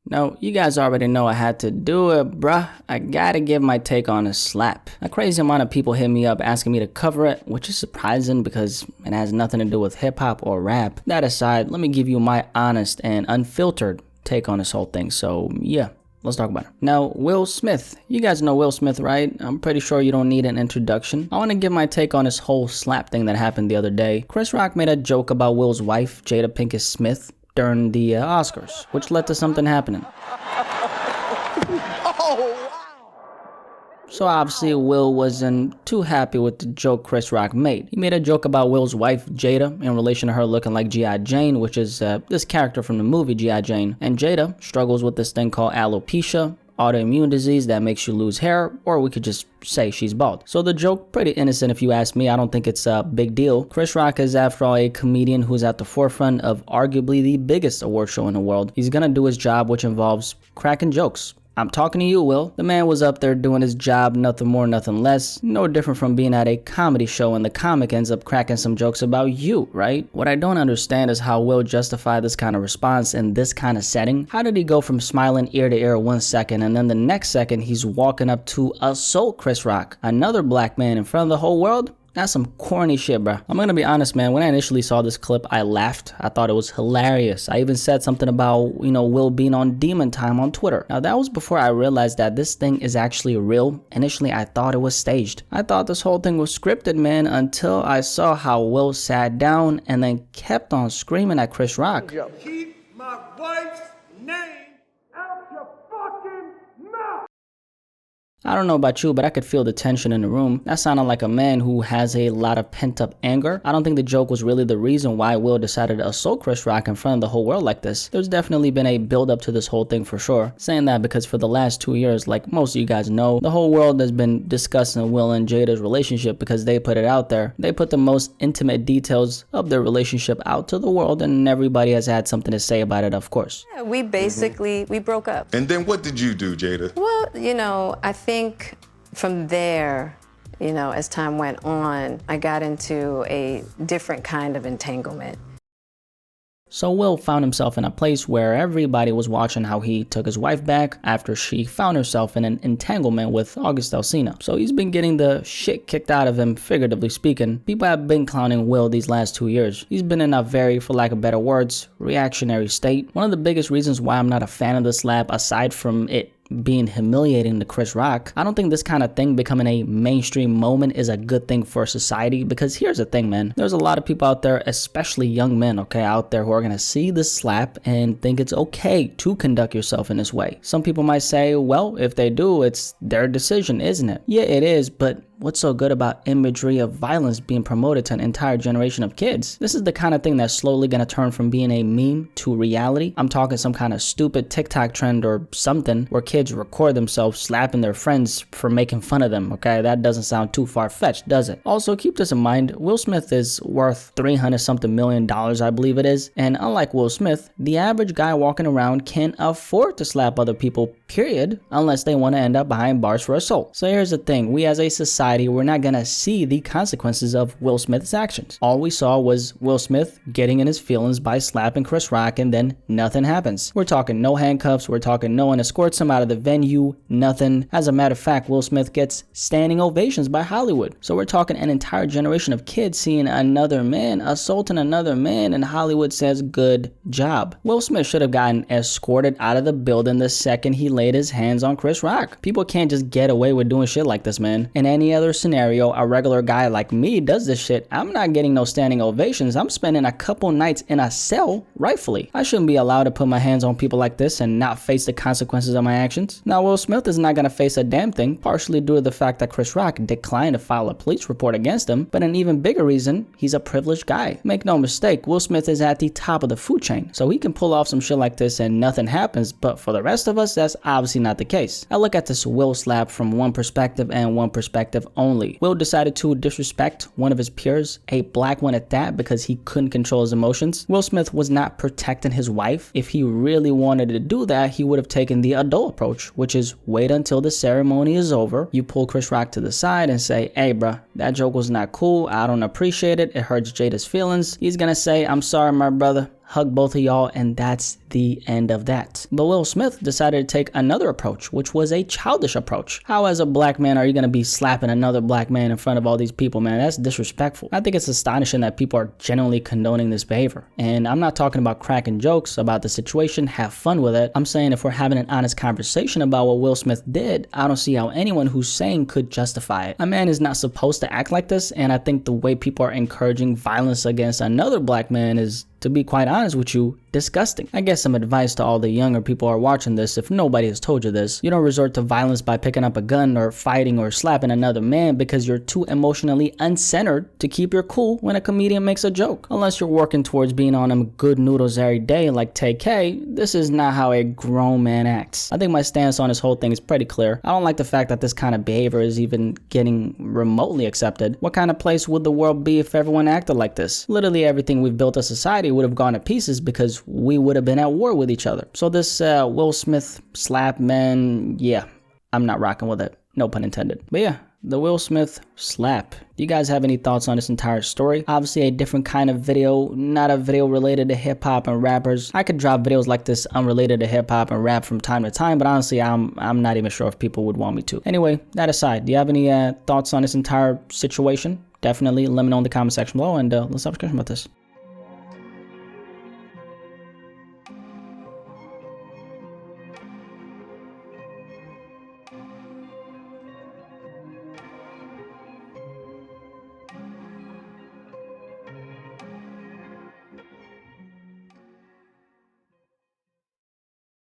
Now, you guys already know I had to do it, bruh. I gotta give my take on a slap. A crazy amount of people hit me up asking me to cover it, which is surprising because it has nothing to do with hip hop or rap. That aside, let me give you my honest and unfiltered take on this whole thing. So yeah, let's talk about it. Now, Will Smith. You guys know Will Smith, right? I'm pretty sure you don't need an introduction. I want to give my take on this whole slap thing that happened the other day. Chris Rock made a joke about Will's wife, Jada Pinkett Smith, during the Oscars, which led to something happening. So obviously Will wasn't too happy with the joke Chris Rock made. He made a joke about Will's wife, Jada, in relation to her looking like G.I. Jane, which is this character from the movie G.I. Jane. And Jada struggles with this thing called alopecia, autoimmune disease that makes you lose hair, or we could just say she's bald. So the joke, pretty innocent if you ask me. I don't think it's a big deal. Chris Rock is, after all, a comedian who's at the forefront of arguably the biggest award show in the world. He's gonna do his job, which involves cracking jokes. I'm talking to you, Will. The man was up there doing his job, nothing more, nothing less. No different from being at a comedy show and the comic ends up cracking some jokes about you, right? What I don't understand is how Will justified this kind of response in this kind of setting. How did he go from smiling ear to ear 1 second and then the next second he's walking up to assault Chris Rock, another black man, in front of the whole world? That's some corny shit, bro. I'm gonna be honest, man. When I initially saw this clip, I laughed. I thought it was hilarious. I even said something about, Will being on Demon Time on Twitter. Now, that was before I realized that this thing is actually real. Initially, I thought it was staged. I thought this whole thing was scripted, man, until I saw how Will sat down and then kept on screaming at Chris Rock. Keep my wife's name out your fucking mouth! I don't know about you, but I could feel the tension in the room. That sounded like a man who has a lot of pent-up anger. I don't think the joke was really the reason why Will decided to assault Chris Rock in front of the whole world like this. There's definitely been a build-up to this whole thing for sure. Saying that because for the last 2 years, like most of you guys know, the whole world has been discussing Will and Jada's relationship because they put it out there. They put the most intimate details of their relationship out to the world, and everybody has had something to say about it, of course. Yeah, we basically, we broke up. And then what did you do, Jada? Well, I think from there, as time went on, I got into a different kind of entanglement. So Will found himself in a place where everybody was watching how he took his wife back after she found herself in an entanglement with August Alsina. So he's been getting the shit kicked out of him, figuratively speaking. People have been clowning Will these last 2 years. He's been in a very, for lack of better words, reactionary state. One of the biggest reasons why I'm not a fan of the slap, aside from it being humiliating to Chris Rock, I don't think this kind of thing becoming a mainstream moment is a good thing for society, because here's the thing, man. There's a lot of people out there, especially young men, out there who are gonna see this slap and think it's okay to conduct yourself in this way. Some people might say, well, if they do, it's their decision, isn't it? Yeah, it is, but what's so good about imagery of violence being promoted to an entire generation of kids? This is the kind of thing that's slowly gonna turn from being a meme to reality. I'm talking some kind of stupid TikTok trend or something where kids record themselves slapping their friends for making fun of them, okay? That doesn't sound too far-fetched, does it? Also, keep this in mind, Will Smith is worth $300-something million, I believe it is, and unlike Will Smith, the average guy walking around can't afford to slap other people, period, unless they want to end up behind bars for assault. So here's the thing, we as a society, we're not gonna see the consequences of Will Smith's actions. All we saw was Will Smith getting in his feelings by slapping Chris Rock, and then nothing happens. We're talking no handcuffs, we're talking no one escorts him out of the venue, nothing. As a matter of fact, Will Smith gets standing ovations by Hollywood. So we're talking an entire generation of kids seeing another man assaulting another man, and Hollywood says good job. Will Smith should have gotten escorted out of the building the second he laid his hands on Chris Rock. People can't just get away with doing shit like this, man. In any other scenario, a regular guy like me does this shit, I'm not getting no standing ovations. I'm spending a couple nights in a cell, rightfully. I shouldn't be allowed to put my hands on people like this and not face the consequences of my actions. Now, Will Smith is not gonna face a damn thing, partially due to the fact that Chris Rock declined to file a police report against him, but an even bigger reason, he's a privileged guy. Make no mistake, Will Smith is at the top of the food chain, so he can pull off some shit like this and nothing happens, but for the rest of us, that's obviously not the case. I look at this Will slap from one perspective and one perspective only. Will decided to disrespect one of his peers, a black one at that, because he couldn't control his emotions. Will Smith was not protecting his wife. If he really wanted to do that, he would have taken the adult approach, which is wait until the ceremony is over. You pull Chris Rock to the side and say, hey bruh, that joke was not cool. I don't appreciate it. It hurts Jada's feelings. He's gonna say, I'm sorry, my brother. hug both of y'all, and that's the end of that. But Will Smith decided to take another approach, which was a childish approach. How as a black man are you gonna be slapping another black man in front of all these people, man? That's disrespectful. I think it's astonishing that people are genuinely condoning this behavior. And I'm not talking about cracking jokes about the situation, have fun with it. I'm saying if we're having an honest conversation about what Will Smith did, I don't see how anyone who's saying could justify it. A man is not supposed to act like this, and I think the way people are encouraging violence against another black man is, to be quite honest with you, disgusting. I guess some advice to all the younger people who are watching this, if nobody has told you this, you don't resort to violence by picking up a gun or fighting or slapping another man because you're too emotionally uncentered to keep your cool when a comedian makes a joke. Unless you're working towards being on them good noodles every day like TK, this is not how a grown man acts. I think my stance on this whole thing is pretty clear. I don't like the fact that this kind of behavior is even getting remotely accepted. What kind of place would the world be if everyone acted like this? Literally everything we've built as society would have gone to pieces because we would have been at war with each other. So this Will Smith slap, man, yeah, I'm not rocking with it. No pun intended. But yeah, the Will Smith slap. Do you guys have any thoughts on this entire story? Obviously a different kind of video, not a video related to hip hop and rappers. I could drop videos like this unrelated to hip hop and rap from time to time, but honestly, I'm not even sure if people would want me to. Anyway, that aside, do you have any thoughts on this entire situation? Definitely let me know in the comment section below, and let's have a discussion about this.